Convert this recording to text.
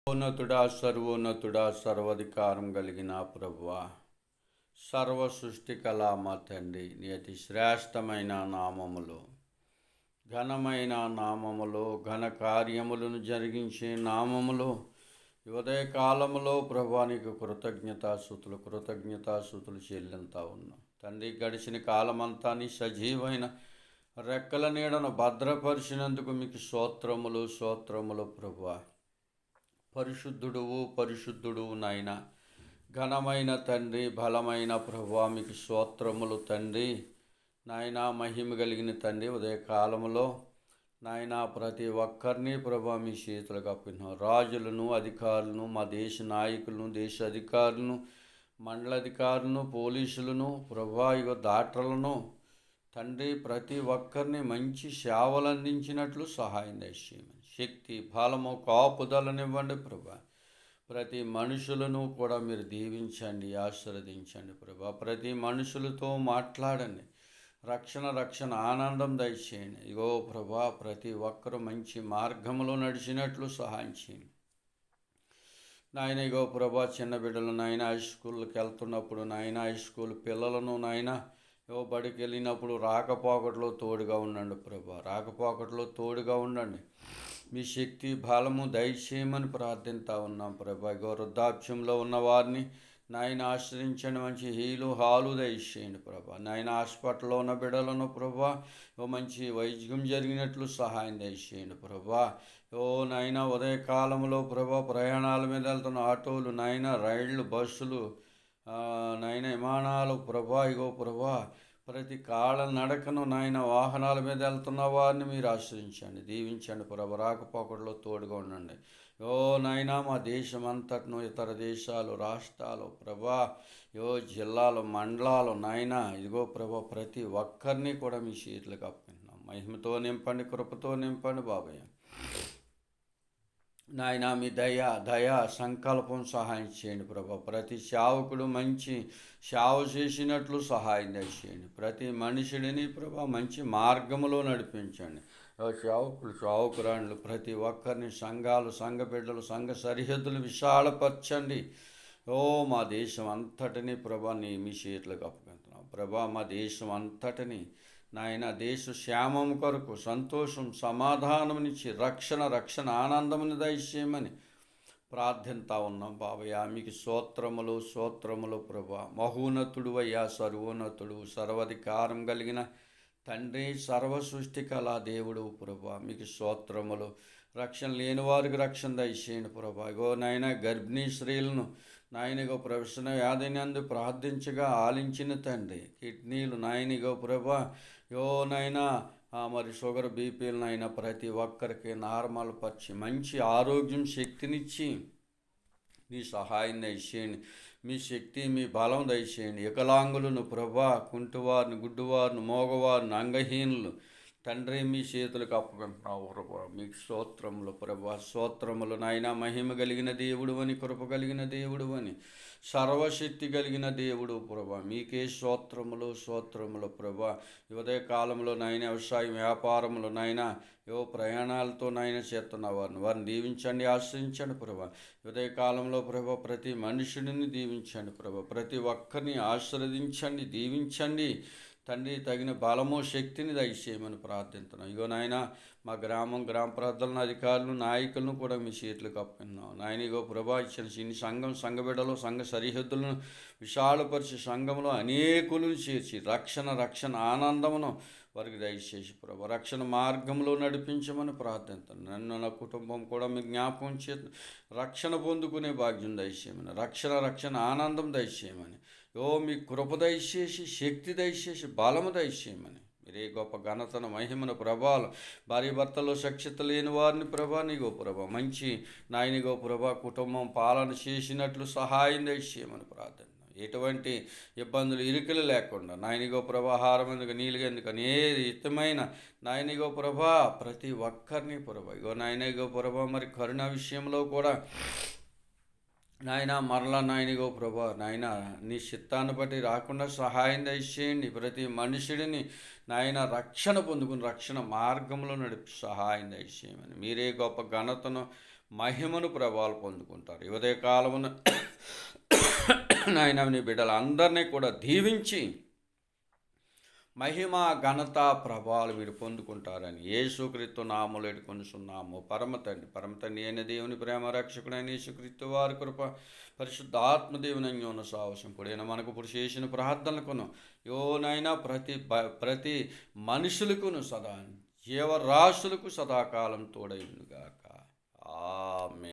ఉన్నతుడా, సర్వోన్నతుడా, సర్వాధికారం కలిగిన ప్రభువా, సర్వ సృష్టి కళా మా తండ్రి, నీ అతి శ్రేష్టమైన నామములో, ఘనమైన నామములో, ఘన కార్యములను జరిగించే నామములో ఉదయ కాలములో ప్రభువా నీకు కృతజ్ఞతాస్తుతులు చెల్లింతా ఉన్నాం తండ్రి. గడిచిన కాలమంతా నీ సజీవమైన రెక్కల నీడను భద్రపరిచినందుకు మీకు స్తోత్రములు ప్రభువా. పరిశుద్ధుడు నాయన, ఘనమైన తండ్రి, బలమైన ప్రభువా మీకు స్తోత్రములు తండ్రి. నాయన మహిమ కలిగిన తండ్రి, ఉదయకాలములో నాయన ప్రతి ఒక్కరిని ప్రభువా మీ చేతులకు అప్పినాం. రాజులను, అధికారులను, మా దేశ నాయకులను, దేశ అధికారులను, మండలాధికారులను, పోలీసులను ప్రభువా, డాక్టర్లను తండ్రి, ప్రతి ఒక్కరిని మంచి సేవలు అందించినట్లు సహాయం దయచేయమని, శక్తి బలము కాపుదలనివ్వండి ప్రభా. ప్రతి మనుషులను కూడా మీరు దీవించండి, ఆశీర్వదించండి ప్రభా. ప్రతి మనుషులతో మాట్లాడండి, రక్షణ ఆనందం దయచేయండి. ఇగో ప్రభా, ప్రతి ఒక్కరూ మంచి మార్గంలో నడిచినట్లు సహాయం చేయండి నాయన. ఇగో ప్రభా, చిన్న బిడ్డలు నాయన హై స్కూల్కి వెళ్తున్నప్పుడు నాయన, హై స్కూల్ పిల్లలను నాయన బడికి వెళ్ళినప్పుడు రాకపోకట్లో తోడుగా ఉండండి ప్రభా. రాకపోకట్లో తోడుగా ఉండండి, మీ శక్తి బలము దయచేయమని ప్రార్థిస్తూ ఉన్నాం ప్రభా. వృద్ధాప్యంలో ఉన్న వారిని నాయన ఆశ్రయించండి, మంచి హాలు దయచేయండి ప్రభా. నాయన హాస్పిటల్లో ఉన్న బిడ్డలను ప్రభా మంచి వైద్యం జరిగినట్లు సహాయం దయచేయండి ప్రభా. నాయన ఉదయకాలంలో ప్రభా ప్రయాణాల మీద వెళ్తున్న ఆటోలు నాయన, రైళ్ళు, బస్సులు నాయన, విమానాలు ప్రభా, ప్రభా ప్రతి కాళ్ళ నడకను నాయన, వాహనాల మీద వెళ్తున్న వారిని మీరు ఆశ్రయించండి, దీవించండి ప్రభా. రాకపోకట్లో తోడుగా ఉండండి. నాయన మా దేశం అంతటను, ఇతర దేశాలు, రాష్ట్రాలు ప్రభా, జిల్లాలు, మండలాలు నాయన, ప్రభా ప్రతి ఒక్కరిని కూడా మీ చేతులకు అప్పగింటున్నాం. మహిమతో నింపండి, కృపతో నింపండి బాబయ్య నాయన. మీ దయా సంకల్పం సహాయం చేయండి ప్రభా. ప్రతి సేవకుడు మంచి సేవ చేసినట్లు సహాయం చేయండి. ప్రతి మనుషుడిని ప్రభా మంచి మార్గములో నడిపించండి. సేవకురాండ్లు ప్రతి ఒక్కరిని, సంఘాలు, సంఘ బిడ్డలు, సంఘ సరిహద్దులు విశాలపరచండి. మా దేశం అంతటిని ప్రభా మీ చేతులకు అప్పగిస్తున్నాం ప్రభా. మా దేశం అంతటిని నాయన, దేశ క్షేమం కొరకు సంతోషం, సమాధానమునిచ్చి రక్షణ ఆనందముని దయచేయమని ప్రార్థిస్తూ ఉన్నాం బాబయ్య. మీకు స్తోత్రములు ప్రభా. మహోన్నతుడు అయ్యా, సర్వోన్నతుడు, సర్వాధికారం కలిగిన తండ్రి, సర్వ సృష్టి కళా దేవుడు ప్రభా మీకు స్తోత్రములు. రక్షణ లేని వారికి రక్షణ దయచేయండి ప్రభా. నాయన గర్భిణీ స్త్రీలను నాయన ప్రవేశన వ్యాధినందు ప్రార్థించగా ఆలించిన తండ్రి, కిడ్నీలు నాయన ప్రభా నాయన మరి షుగర్, బీపీలు నాయన ప్రతి ఒక్కరికి నార్మల్ పరిచి మంచి ఆరోగ్యం, శక్తినిచ్చి మీ సహాయం దయచేయండి. మీ శక్తి, మీ బలం దయచేయండి. వికలాంగులను ప్రభా, కుంటివారిని, గుడ్డివారిని, మోగవారిని, అంగహీనులు తండ్రి మీ చేతులకు అప్పగింటున్నావు ప్రభా. మీకు స్తోత్రములు నాయన. మహిమ కలిగిన దేవుడు అని, కృప కలిగిన దేవుడు అని, సర్వశక్తి కలిగిన దేవుడు ప్రభా. మీకే స్తోత్రములు ప్రభా. ఉదయ కాలంలో నాయన వ్యవసాయం, వ్యాపారములు నాయన ప్రయాణాలతో నాయన చేస్తున్న వారిని దీవించండి, ఆశ్రయించండి ప్రభా. ఉదయ కాలంలో ప్రభా ప్రతి మనుషుడిని దీవించండి ప్రభా. ప్రతి ఒక్కరిని ఆశీర్వదించండి, దీవించండి తండ్రి. తగిన బలము, శక్తిని దయచేయమని ప్రార్థిస్తున్నాం. నాయన మా గ్రామ ప్రజలను, అధికారులను, నాయకులను కూడా మీ చేతులకు అప్పగిస్తున్నాం నాయన. ప్రభా ఇచ్చిన చిన్ని సంఘ బిడ్డలు, సంఘ సరిహద్దులను విశాలపరిచి సంఘంలో అనేకులను చేర్చి రక్షణ ఆనందమును వారికి దయచేసి ప్రభా రక్షణ మార్గంలో నడిపించమని ప్రార్థిస్తున్నాను. నన్ను, నా కుటుంబం కూడా మీ జ్ఞాపకం చేత రక్షణ పొందుకునే భాగ్యం దయచేయమని, రక్షణ ఆనందం దయచేయమని, మీ కృప దయచేసి, శక్తి దయచేసి, బలము దయచేయమని, మీరే గొప్ప ఘనతను, మహిమను, ప్రభావం భార్య భర్తలో సఖ్యత లేని వారిని ప్రభా ప్రభా మంచి నాయనిగో ప్రభా కుటుంబం పాలన చేసినట్లు సహాయం దయచేయమని ప్రార్థన. ఎటువంటి ఇబ్బందులు, ఇరుకులు లేకుండా నాయనిగో ప్రభా ఆహారం ఎందుకు, నీళ్ళు ఎందుకు, అనేది ఇష్టమైన నాయనిగో ప్రభా ప్రతి ఒక్కరిని ప్రభా నాయనిగో ప్రభా మరి కరుణ విషయంలో కూడా నాయన మరలా నాయనిగో ప్రభా నాయన నీ చిత్తాన్ని బట్టి రాకుండా సహాయం దయచేయండి. ప్రతి మనుషుడిని నాయన రక్షణ పొందుకుని రక్షణ మార్గంలో నడిపి సహాయం దయచేయమని, మీరే గొప్ప ఘనతను మహిమను ప్రభావాలు పొందుకుంటారు. ఈ ఉదయ కాలమున నాయన నీ బిడ్డలందరినీ కూడా దీవించి మహిమ ఘనత ప్రభావాలు మీరు పొందుకుంటారని యేసుక్రీస్తు నామములో వేడుకొనుచున్నాము. పరమ తండ్రి అయిన దేవుని ప్రేమ రక్షకుడైన యేసుక్రీస్తు వారి కృప పరిశుద్ధ ఆత్మదేవుని అన్యోన్య సావసం కూడిన మనకు ఇప్పుడు చేసిన ప్రార్థనలకును యోనైనా ప్రతి మనుషులకును సదా జీవరాశులకు సదాకాలం తోడైండుగాక. ఆమేన్.